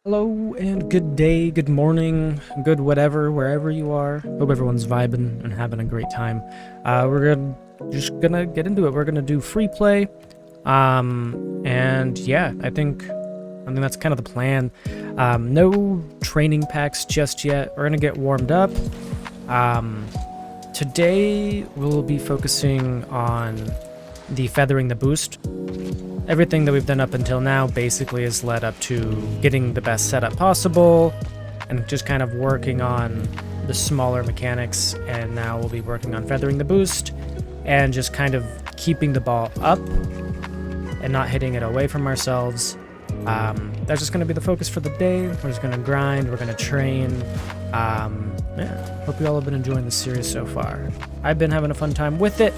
Hello and good day, good morning, good whatever, wherever you are. Hope everyone's vibing and having a great time. Just gonna get into it. We're gonna do free play. And yeah, I think that's kind of the plan. No training packs just yet. We're gonna get warmed up. Today we'll be focusing on the feathering the boost. Everything that we've done up until now basically has led up to getting the best setup possible and just kind of working on the smaller mechanics, and now we'll be working on feathering the boost and just kind of keeping the ball up and not hitting it away from ourselves. That's just going to be the focus for the day. We're just going to grind, we're going to train. Yeah, hope you all have been enjoying the series so far. I've been having a fun time with it.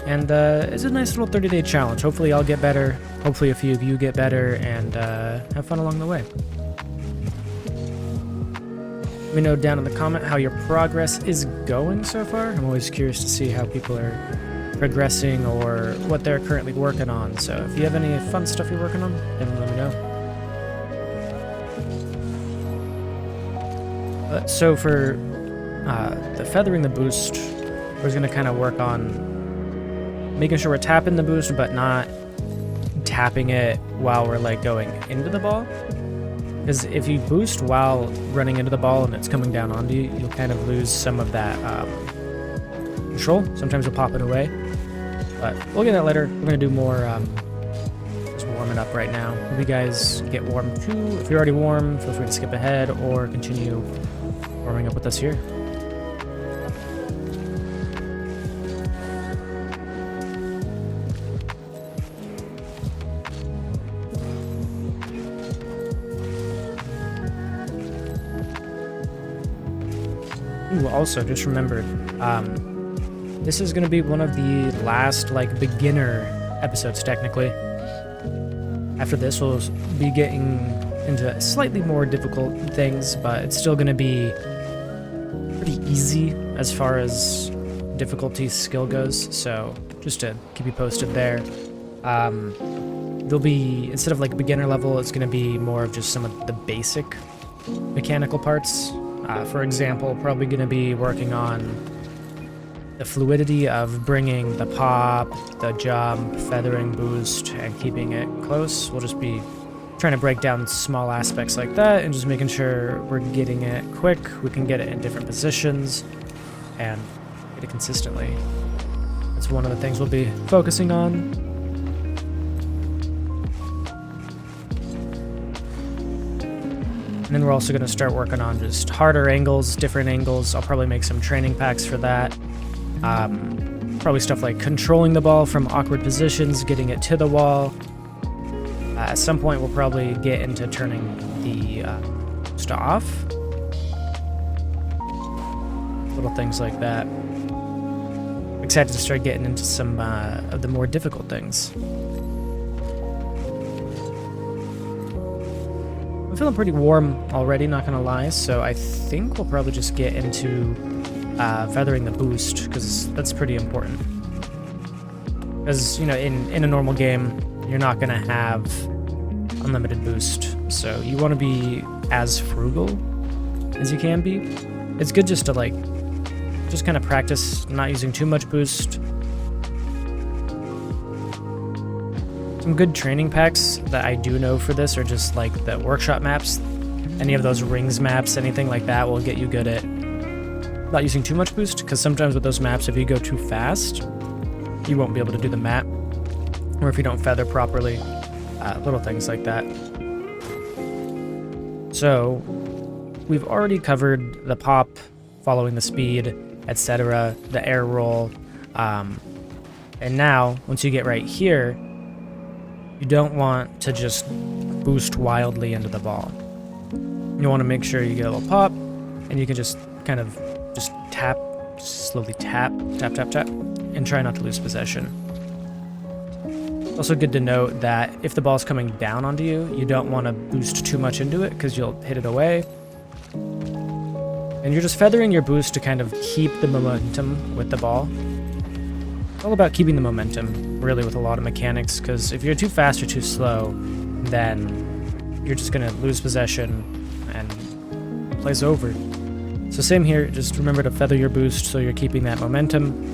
And it's a nice little 30-day challenge. Hopefully I'll get better. Hopefully a few of you get better and have fun along the way. Let me know down in the comment how your progress is going so far. I'm always curious to see how people are progressing or what they're currently working on. So if you have any fun stuff you're working on, then let me know. So for the feathering the boost, we're going to kind of work on making sure we're tapping the boost, but not tapping it while we're like going into the ball. Because if you boost while running into the ball and it's coming down onto you, you'll kind of lose some of that control. Sometimes you'll pop it away. But we'll get that later. We're going to do more just warming up right now. Hope you guys get warm too. If you're already warm, feel free to skip ahead or continue warming up with us here. Ooh, also, just remembered, this is going to be one of the last, beginner episodes, technically. After this, we'll be getting into slightly more difficult things, but it's still going to be pretty easy as far as difficulty skill goes, so just to keep you posted there. There'll be, instead of, beginner level, it's going to be more of just some of the basic mechanical parts. For example, probably going to be working on the fluidity of bringing the pop, the jump, feathering boost, and keeping it close. We'll just be trying to break down small aspects like that and just making sure we're getting it quick, we can get it in different positions, and get it consistently. That's one of the things we'll be focusing on. And then we're also going to start working on just harder angles, different angles. I'll probably make some training packs for that. Probably stuff like controlling the ball from awkward positions, getting it to the wall. At some point, we'll probably get into turning the boost off. Little things like that. I'm excited to start getting into some of the more difficult things. I'm feeling pretty warm already, not gonna lie, so I think we'll probably just get into feathering the boost, because that's pretty important. Because, in a normal game, you're not gonna have unlimited boost, so you want to be as frugal as you can be. It's good just to, just kind of practice not using too much boost. Some good training packs that I do know for this are just the workshop maps. Any of those rings maps, anything like that will get you good at not using too much boost, because sometimes with those maps, if you go too fast, you won't be able to do the map, or if you don't feather properly, little things like that. So we've already covered the pop, following the speed, etc., the air roll, and now once you get right here, you don't want to just boost wildly into the ball. You want to make sure you get a little pop, and you can just kind of just tap, slowly tap, tap, tap, tap, and try not to lose possession. Also good to note that if the ball's coming down onto you, you don't want to boost too much into it, because you'll hit it away. And you're just feathering your boost to kind of keep the momentum with the ball. It's all about keeping the momentum, really, with a lot of mechanics, because if you're too fast or too slow, then you're just going to lose possession and plays over. So same here, just remember to feather your boost so you're keeping that momentum.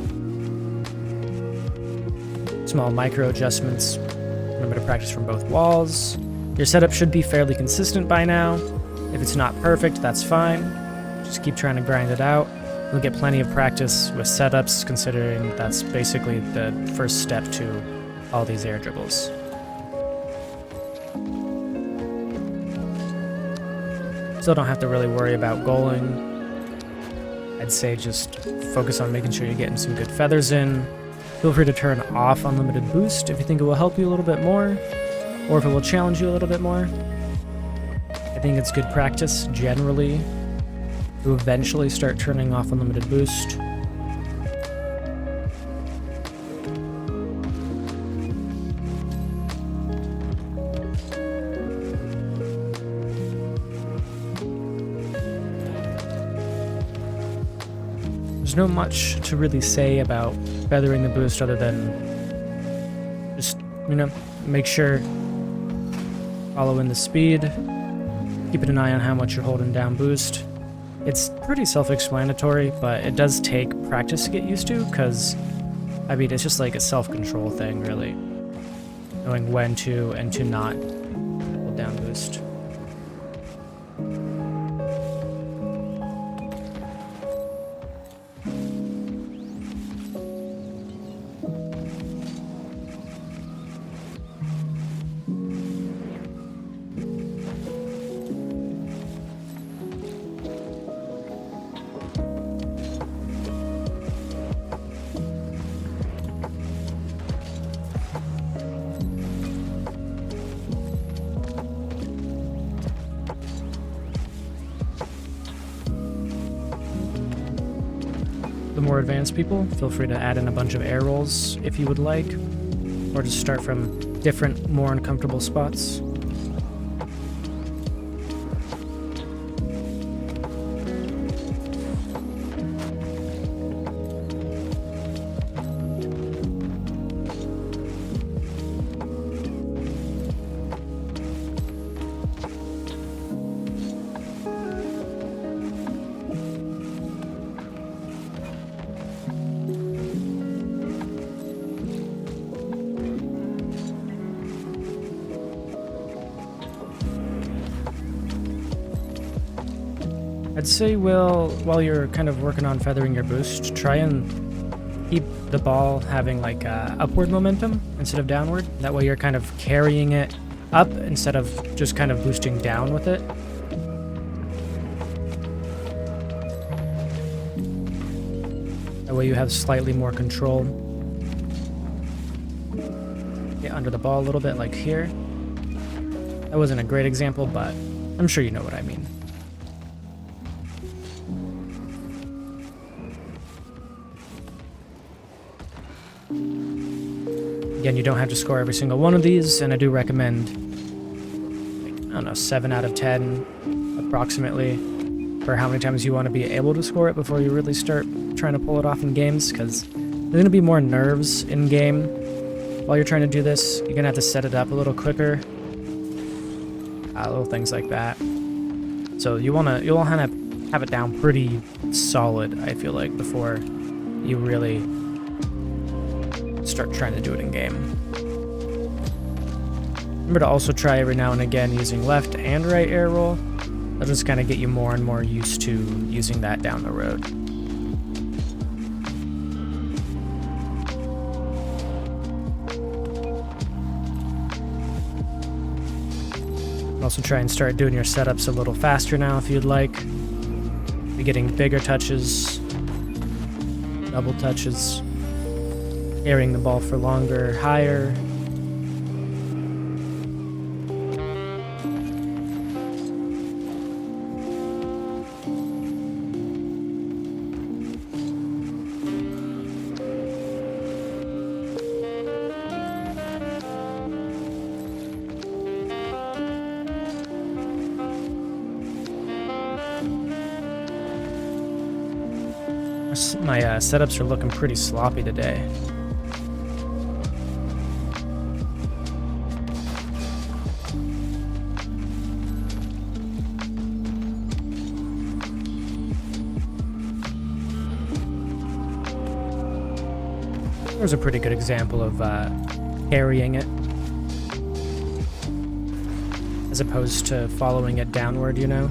Small micro adjustments. Remember to practice from both walls. Your setup should be fairly consistent by now. If it's not perfect, that's fine. Just keep trying to grind it out. You'll get plenty of practice with setups, considering that's basically the first step to all these air dribbles. Still don't have to really worry about goaling. I'd say just focus on making sure you're getting some good feathers in. Feel free to turn off unlimited boost if you think it will help you a little bit more, or if it will challenge you a little bit more. I think it's good practice, generally, to eventually start turning off unlimited boost. There's no much to really say about feathering the boost other than just, make sure following the speed, keeping an eye on how much you're holding down boost. It's pretty self-explanatory, but it does take practice to get used to, because, it's just like a self-control thing, really. Knowing when to and to not hold down boost. The more advanced people, feel free to add in a bunch of air rolls if you would like, or just start from different, more uncomfortable spots. I'd say, while you're kind of working on feathering your boost, try and keep the ball having like upward momentum instead of downward. That way you're kind of carrying it up instead of just kind of boosting down with it. That way you have slightly more control. Get under the ball a little bit, like here. That wasn't a great example, but I'm sure you know what I mean. Again, you don't have to score every single one of these, and I do recommend, 7 out of 10, approximately, for how many times you want to be able to score it before you really start trying to pull it off in games, because there's going to be more nerves in game while you're trying to do this. You're going to have to set it up a little quicker, little things like that. So you'll want to have it down pretty solid, I feel like, before you really start trying to do it in game. Remember to also try every now and again using left and right air roll. That'll just kind of get you more and more used to using that down the road. Also try and start doing your setups a little faster now if you'd like. Be getting bigger touches, double touches, carrying the ball for longer, higher. My setups are looking pretty sloppy today. There's a pretty good example of carrying it as opposed to following it downward, you know?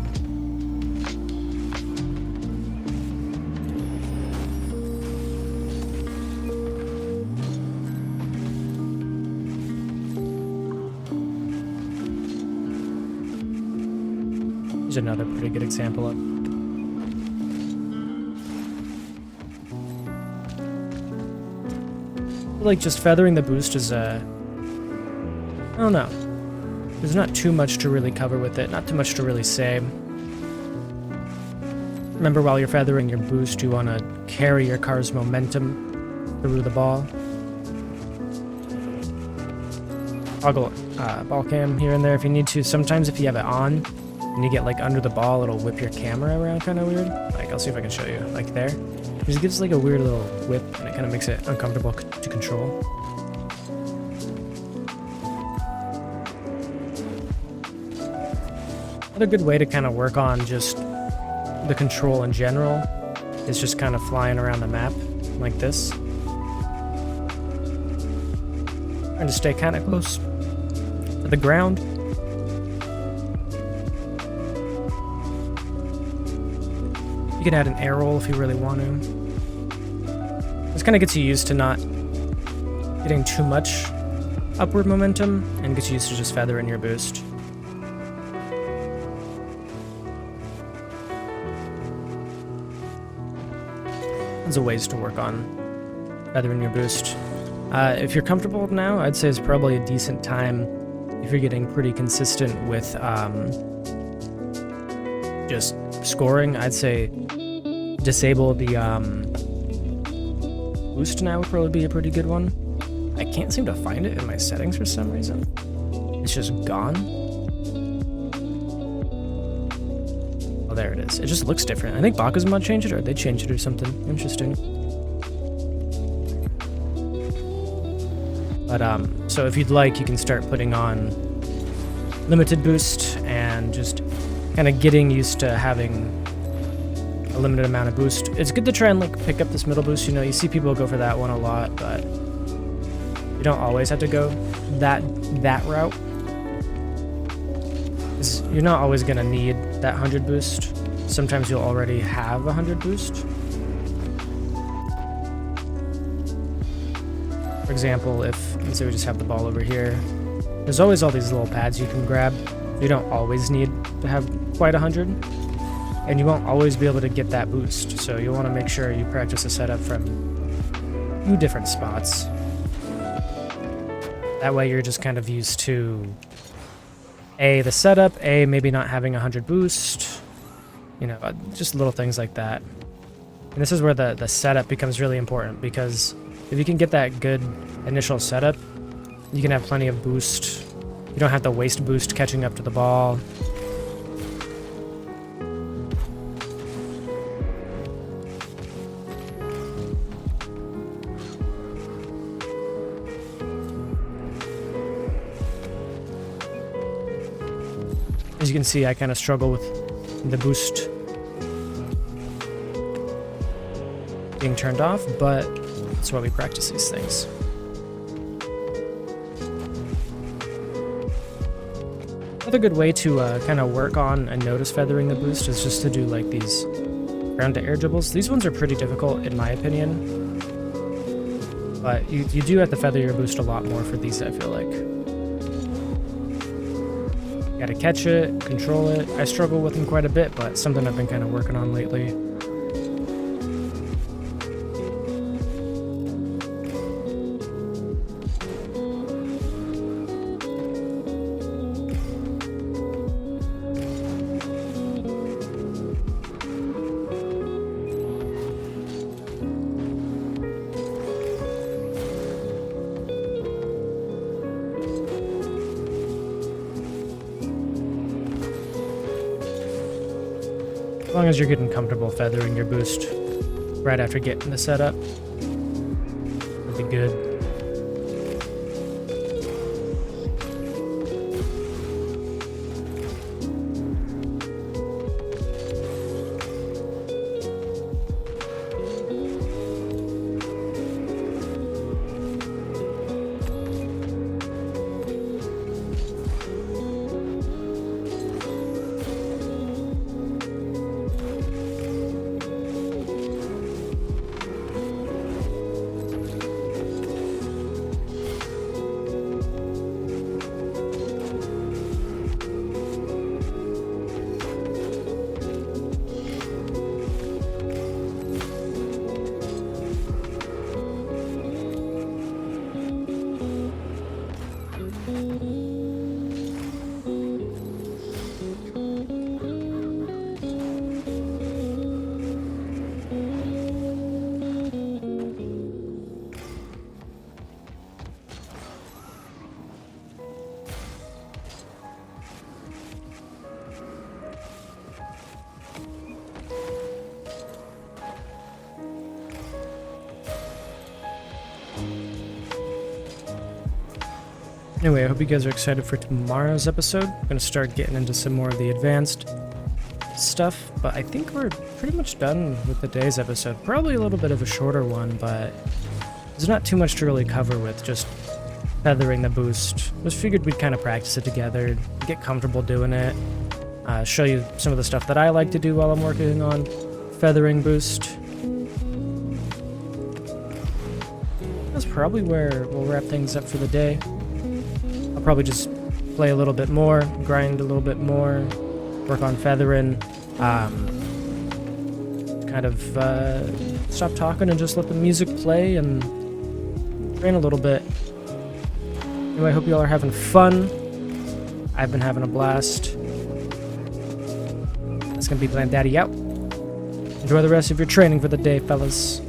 Here's another pretty good example of like just feathering the boost is I don't know. There's not too much to really cover with it, not too much to really say. Remember, while you're feathering your boost, you want to carry your car's momentum through the ball. Toggle ball cam here and there if you need to. Sometimes if you have it on and you get like under the ball, it'll whip your camera around kind of weird. Like, I'll see if I can show you. Like there. It just gives like a weird little whip and it kind of makes it uncomfortable to control. Another good way to kind of work on just the control in general is just kind of flying around the map like this. Trying to stay kind of close to the ground. You can add an air roll if you really want to. This kind of gets you used to not getting too much upward momentum and gets you used to just feathering your boost. Tons of ways to work on feathering your boost. If you're comfortable now, I'd say it's probably a decent time if you're getting pretty consistent with just scoring. I'd say disable the boost now would probably be a pretty good one. I can't seem to find it in my settings for some reason. It's just gone. Oh, there it is. It just looks different. I think Baka's mod changed it, or they changed it or something. Interesting. But, so if you'd like, you can start putting on limited boost and just kind of getting used to having a limited amount of boost. It's good to try and, like, pick up this middle boost. You know, you see people go for that one a lot, but you don't always have to go that route. 'Cause you're not always going to need that 100 boost. Sometimes you'll already have 100 boost. For example, if, let's say we just have the ball over here, there's always all these little pads you can grab. You don't always need to have quite 100, and you won't always be able to get that boost, so you want to make sure you practice the setup from a few different spots. That way you're just kind of used to A, the setup, A, maybe not having 100 boost, you know, just little things like that. And this is where the setup becomes really important, because if you can get that good initial setup, you can have plenty of boost. You don't have to waste boost catching up to the ball. As you can see, I kind of struggle with the boost being turned off, but that's why we practice these things. Another good way to kind of work on and notice feathering the boost is just to do like these ground to air dribbles. These ones are pretty difficult in my opinion, but you do have to feather your boost a lot more for these, I feel like. You gotta catch it, control it. I struggle with them quite a bit, but something I've been kind of working on lately. As long as you're getting comfortable feathering your boost right after getting the setup, it'll be good. Anyway, I hope you guys are excited for tomorrow's episode. I'm going to start getting into some more of the advanced stuff, but I think we're pretty much done with the day's episode. Probably a little bit of a shorter one, but there's not too much to really cover with just feathering the boost. Just figured we'd kind of practice it together, get comfortable doing it, show you some of the stuff that I like to do while I'm working on feathering boost. That's probably where we'll wrap things up for the day. I'll probably just play a little bit more, grind a little bit more, work on feathering, kind of stop talking and just let the music play and train a little bit. Anyway, I hope you all are having fun. I've been having a blast. That's gonna be Glenn Daddy out. Enjoy the rest of your training for the day, fellas.